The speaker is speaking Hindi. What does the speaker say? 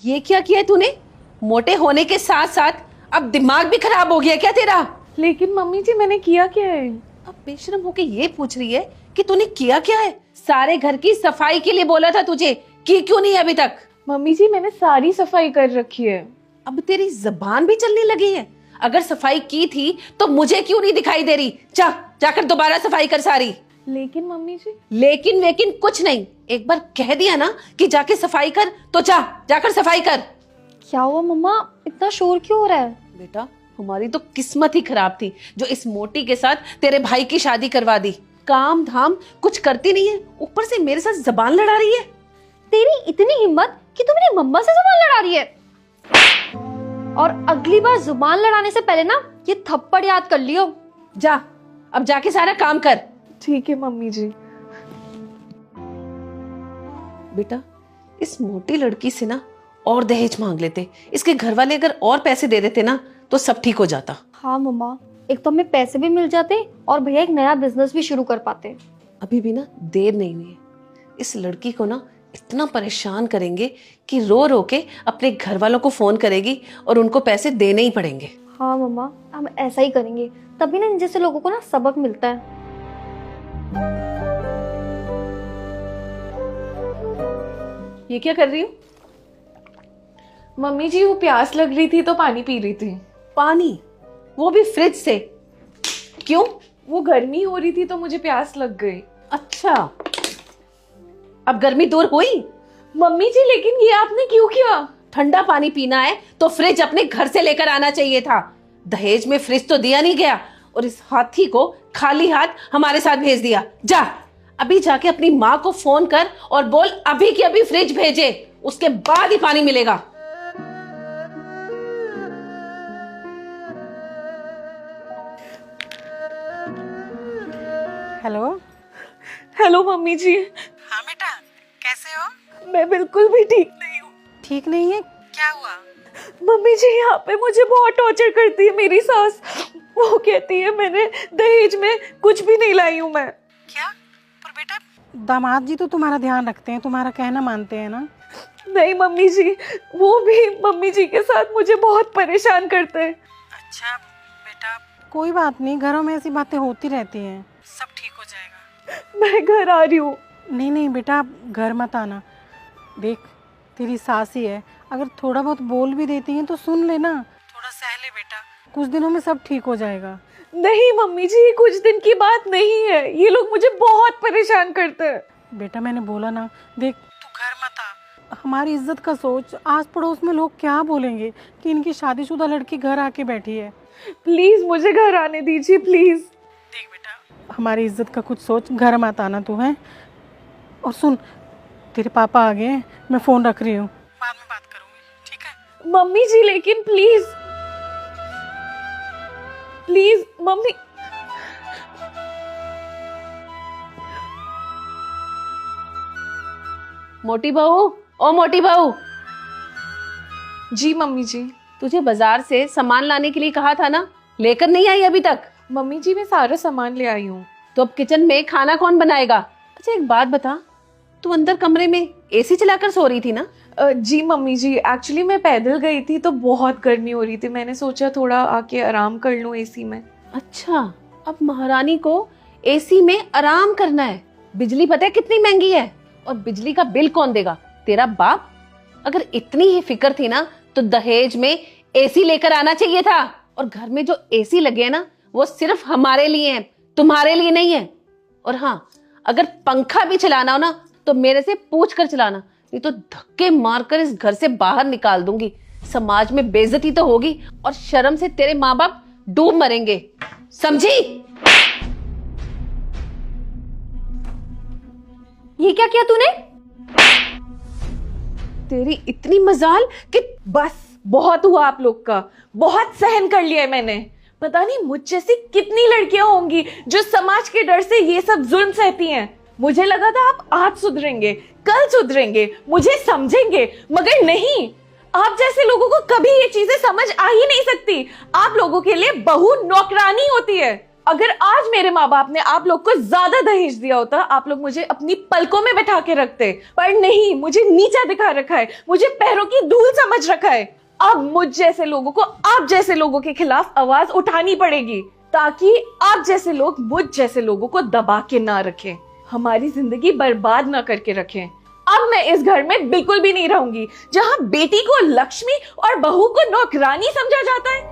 ये क्या किया है तूने? मोटे होने के साथ साथ अब दिमाग भी खराब हो गया क्या तेरा? लेकिन मम्मी जी मैंने किया क्या है? अब बेशरम होके ये पूछ रही है कि तूने किया क्या है? सारे घर की सफाई के लिए बोला था तुझे, की क्यों नहीं अभी तक? मम्मी जी मैंने सारी सफाई कर रखी है। अब तेरी जबान भी चलने लगी है। अगर सफाई की थी तो मुझे क्यों नहीं दिखाई दे रही? जाकर दोबारा सफाई कर सारी। लेकिन मम्मी जी, लेकिन कुछ नहीं। एक बार कह दिया ना कि जाके सफाई कर तो जाकर सफाई कर। क्या हुआ मम्मा, इतना शोर क्यों हो रहा है? बेटा, हमारी तो किस्मत ही खराब थी जो इस मोटी के साथ तेरे भाई की शादी करवा दी। काम धाम कुछ करती नहीं है, ऊपर से मेरे साथ जबान लड़ा रही है। तेरी इतनी हिम्मत कि तू मेरी मम्मा से जुबान लड़ा रही है। और अगली बार जुबान लड़ाने से पहले ना ये थप्पड़ याद कर लियो। अब जाके सारा काम कर। ठीक है मम्मी जी। बेटा, इस मोटी लड़की से ना और दहेज मांग लेते। इसके घर वाले अगर और पैसे दे देते ना तो सब ठीक हो जाता। हाँ मम्मा, एक तो हमें पैसे भी मिल जाते और भैया एक नया बिजनेस भी शुरू कर पाते। अभी भी ना देर नहीं हुई है। इस लड़की को ना इतना परेशान करेंगे कि रो रो के अपने घर वालों को फोन करेगी और उनको पैसे देने ही पड़ेंगे। हाँ मम्मा, हम ऐसा ही करेंगे, तभी ना इन जैसे लोगों को ना सबक मिलता है। ये क्या कर रही हो? मम्मी जी वो प्यास लग रही थी तो पानी पी रही थी। पानी? वो भी फ्रिज से? क्यों? वो गर्मी हो रही थी तो मुझे प्यास लग गई। अच्छा, अब गर्मी दूर हुई? मम्मी जी लेकिन ये आपने क्यों किया? ठंडा पानी पीना है तो फ्रिज अपने घर से लेकर आना चाहिए था। दहेज में फ्रिज तो दिया नहीं गया और इस हाथी को खाली हाथ हमारे साथ भेज दिया। अभी जाके अपनी माँ को फोन कर और बोल अभी की अभी फ्रिज भेजे, उसके बाद ही पानी मिलेगा। हेलो। हेलो मम्मी जी। हाँ बेटा, कैसे हो? मैं बिल्कुल भी ठीक नहीं हूँ। ठीक नहीं है? क्या हुआ? मम्मी जी यहाँ पे मुझे बहुत टॉर्चर करती है मेरी सास। वो कहती है मैंने दहेज में कुछ भी नहीं लाई हूँ मैं। क्या? पर बेटा, दामाद जी तो तुम्हारा ध्यान रखते हैं, तुम्हारा कहना मानते हैं ना? नहीं मम्मी जी, वो भी मम्मी जी के साथ मुझे बहुत परेशान करते हैं। अच्छा बेटा, कोई बात नहीं, घरों में ऐसी बातें होती रहती हैं, सब ठीक हो जाएगा। मैं घर आ रही हूँ। नहीं बेटा, आप घर मत आना। देख, तेरी सास ही है, अगर थोड़ा बहुत बोल भी देती हैं तो सुन लेना, थोड़ा सह ले बेटा, कुछ दिनों में सब ठीक हो जाएगा। नहीं मम्मी जी, कुछ दिन की बात नहीं है, ये लोग मुझे बहुत परेशान करते हैं। बेटा मैंने बोला ना, देख तू घर मत आ, हमारी इज्जत का सोच। आस पड़ोस में लोग क्या बोलेंगे कि इनकी शादीशुदा लड़की घर आके बैठी है। प्लीज मुझे घर आने दीजिए प्लीज। देख बेटा, हमारी इज्जत का कुछ सोच, घर मत आना तू है। और सुन, तेरे पापा आ गए हैं, मैं फोन रख रही हूँ, बाद में बात करूँगी, ठीक है? मम्मी जी लेकिन प्लीज प्लीज मम्मी। मोटी बहू, ओ मोटी बहू। जी मम्मी जी। तुझे बाजार से सामान लाने के लिए कहा था ना, लेकर नहीं आई अभी तक? मम्मी जी मैं सारा सामान ले आई हूँ। तो अब किचन में खाना कौन बनाएगा? अच्छा एक बात बता, तू अंदर कमरे में एसी चलाकर सो रही थी ना? जी मम्मी जी, एक्चुअली मैं पैदल गई थी तो बहुत गर्मी हो रही थी, मैंने सोचा थोड़ा आके आराम कर लूँ एसी में। अच्छा, अब महारानी को एसी में आराम करना है। बिजली पता है कितनी महंगी है? और बिजली का बिल कौन देगा? तेरा बाप। अगर इतनी ही फिक्र थी ना तो दहेज में एसी लेकर आना चाहिए था। और घर में जो एसी लगे हैं ना वो सिर्फ हमारे लिए हैं, तुम्हारे लिए नहीं है। और हाँ, अगर पंखा भी चलाना हो ना तो मेरे से पूछ कर चलाना, नहीं तो धक्के मारकर इस घर से बाहर निकाल दूंगी। समाज में बेइज्जती तो होगी और शर्म से तेरे माँ बाप डूब मरेंगे, समझी? ये क्या किया तूने? तेरी इतनी मजाल कि बस बहुत हुआ आप लोग का, बहुत सहन कर लिया है मैंने। पता नहीं मुझ जैसी कितनी लड़कियां होंगी जो समाज के डर से ये सब जुल्म सहती हैं। मुझे लगा था आप आज सुधरेंगे, कल सुधरेंगे, मुझे समझेंगे, मगर नहीं। आप जैसे लोगों को कभी ये चीजें समझ आ ही नहीं सकती। आप लोगों के लिए बहू नौकरानी होती है। अगर आज मेरे माँ बाप ने आप लोग को ज्यादा दहेज दिया होता, आप लोग मुझे अपनी पलकों में बैठा के रखते, पर नहीं, मुझे नीचा दिखा रखा है, मुझे पैरों की धूल समझ रखा है। अब मुझ जैसे लोगों को आप जैसे लोगों के खिलाफ आवाज उठानी पड़ेगी, ताकि आप जैसे लोग मुझ जैसे लोगों को दबा के ना रखें, हमारी जिंदगी बर्बाद ना करके रखें। अब मैं इस घर में बिल्कुल भी नहीं रहूंगी जहां बेटी को लक्ष्मी और बहू को नौकरानी समझा जाता है।